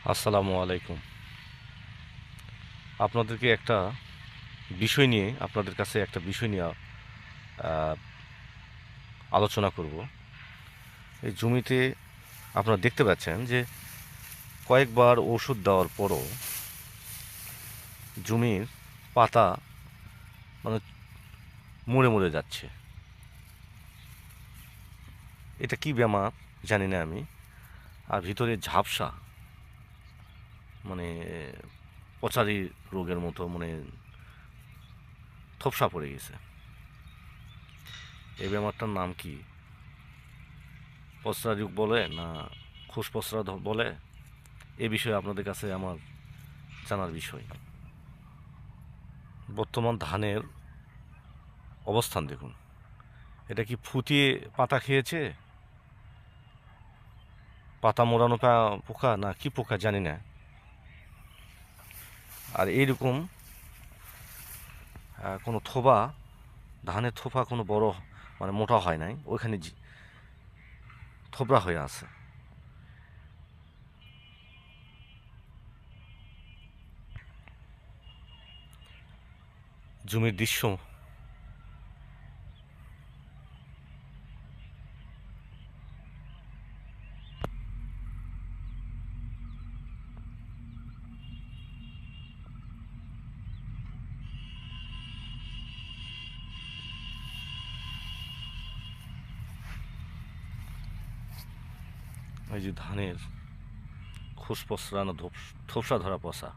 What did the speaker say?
আসসালামু আলাইকুম। আপনাদেরকে একটা বিষয় নিয়ে আপনাদের কাছে একটা বিষয় নিয়ে আহ, আলোচনা করব। এই জমিতে আপনারা দেখতে পাচ্ছেন যে কয়েকবার ওষুধ দেওয়ার পরও জমির পাতা মানে মরে মরে যাচ্ছে। এটা কি বেমার জানি না আমি। আর ভিতরে ঝাপসা, মানে পচারি রোগের মতো, মানে থোপসা পড়ে গেছে। এই বেমারটার নাম কি? পচরা রোগ বলে না খোস পচরা বলে? এ বিষয়ে আপনাদের কাছে আমার জানার বিষয়। বর্তমান ধানের অবস্থান দেখুন। এটা কি ফুটিয়ে পাতা খেয়েছে, পাতা মোড়ানো পোকা না কি পোকা জানি না। আর এইরকম কোনো থোবা, ধানের থোপা কোনো বড় মানে মোটা হয় নাই, ওইখানে থোবরা হয়ে আছে। জমির দৃশ্য। এই যে ধানের খোস পচরা না থোপসা ধরা পচা,